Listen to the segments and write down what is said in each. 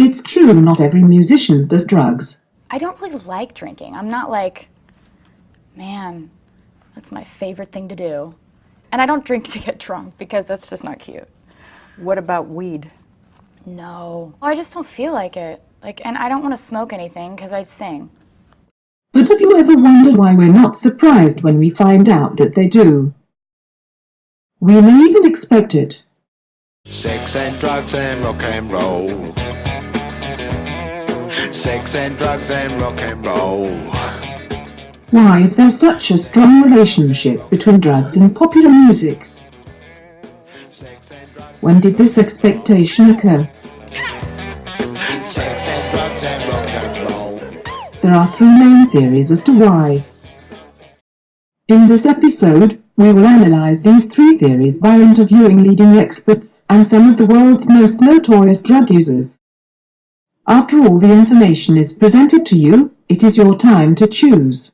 It's true not every musician does drugs. I don't really like drinking. I'm not like, man, that's my favorite thing to do. And I don't drink to get drunk because that's just not cute. What about weed? No. I just don't feel like it. And I don't want to smoke anything because I sing. But have you ever wondered why we're not surprised when we find out that they do? We may even expect it. Sex and drugs and rock and roll. Sex and drugs and rock and roll. Why is there such a strong relationship between drugs and popular music? When did this expectation occur? Sex and drugs and rock and roll. There are three main theories as to why. In this episode, we will analyze these three theories by interviewing leading experts and some of the world's most notorious drug users. After all the information is presented to you, it is your time to choose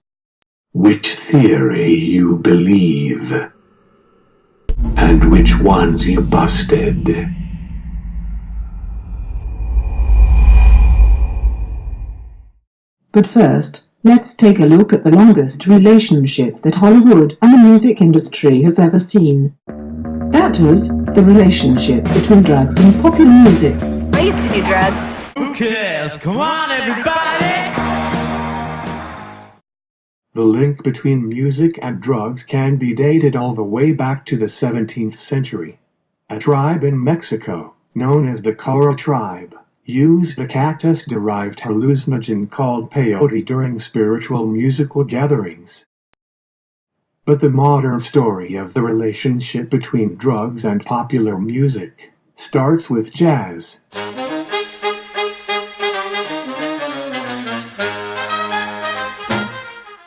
which theory you believe, and which ones you busted. But first, let's take a look at the longest relationship that Hollywood and the music industry has ever seen. That is, the relationship between drugs and popular music. I used to do drugs. Who cares? Come on, everybody! The link between music and drugs can be dated all the way back to the 17th century. A tribe in Mexico, known as the Cora tribe, used a cactus-derived hallucinogen called peyote during spiritual musical gatherings. But the modern story of the relationship between drugs and popular music starts with jazz.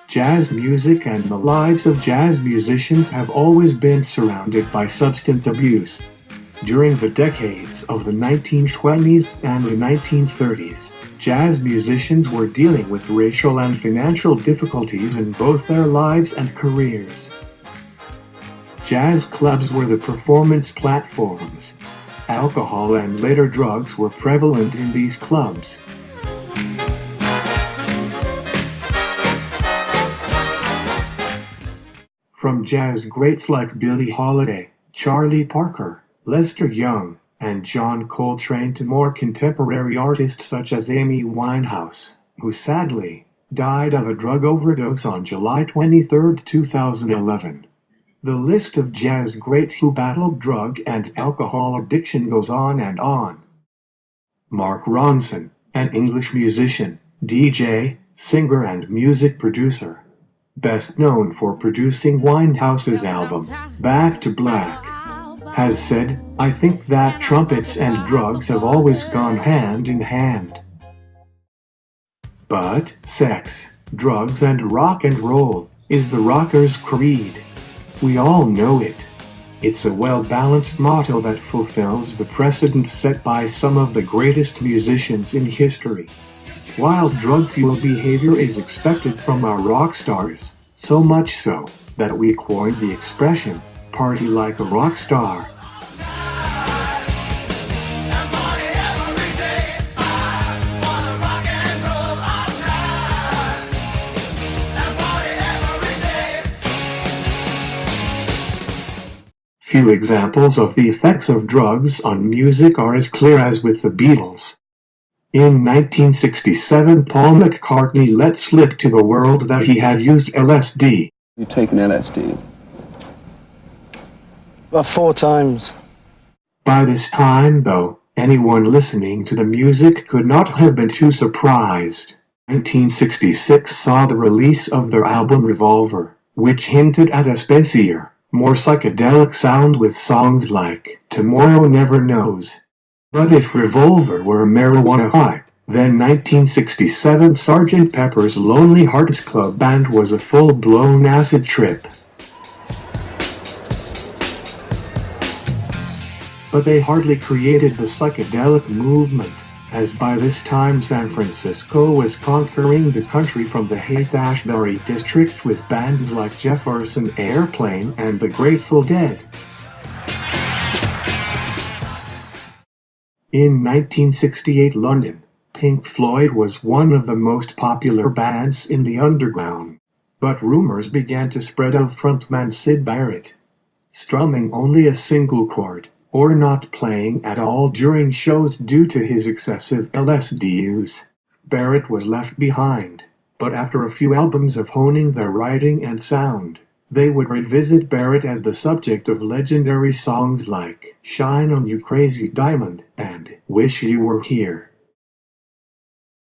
Jazz music and the lives of jazz musicians have always been surrounded by substance abuse. During the decades of the 1920s and the 1930s, jazz musicians were dealing with racial and financial difficulties in both their lives and careers. Jazz clubs were the performance platforms. Alcohol and later drugs were prevalent in these clubs. From jazz greats like Billie Holiday, Charlie Parker, Lester Young, and John Coltrane to more contemporary artists such as Amy Winehouse, who sadly died of a drug overdose on July 23, 2011. The list of jazz greats who battled drug and alcohol addiction goes on and on. Mark Ronson, an English musician, DJ, singer and music producer, best known for producing Winehouse's album, Back to Black, has said, "I think that trumpets and drugs have always gone hand in hand. But sex, drugs and rock and roll is the rocker's creed. We all know it. It's a well-balanced motto that fulfills the precedent set by some of the greatest musicians in history. While drug-fueled behavior is expected from our rock stars, so much so that we coined the expression, party like a rock star." Few examples of the effects of drugs on music are as clear as with the Beatles. In 1967, Paul McCartney let slip to the world that he had used LSD. You've taken LSD? About 4 times. By this time, though, anyone listening to the music could not have been too surprised. 1966 saw the release of their album Revolver, which hinted at a spicier, more psychedelic sound with songs like Tomorrow Never Knows. But if Revolver were a marijuana high, then 1967 Sgt. Pepper's Lonely Hearts Club Band was a full-blown acid trip. But they hardly created the psychedelic movement, as by this time San Francisco was conquering the country from the Haight-Ashbury district with bands like Jefferson Airplane and the Grateful Dead. In 1968 London, Pink Floyd was one of the most popular bands in the underground. But rumors began to spread of frontman Syd Barrett strumming only a single chord, or not playing at all during shows due to his excessive LSD use. Barrett was left behind, but after a few albums of honing their writing and sound, they would revisit Barrett as the subject of legendary songs like Shine On You Crazy Diamond and Wish You Were Here.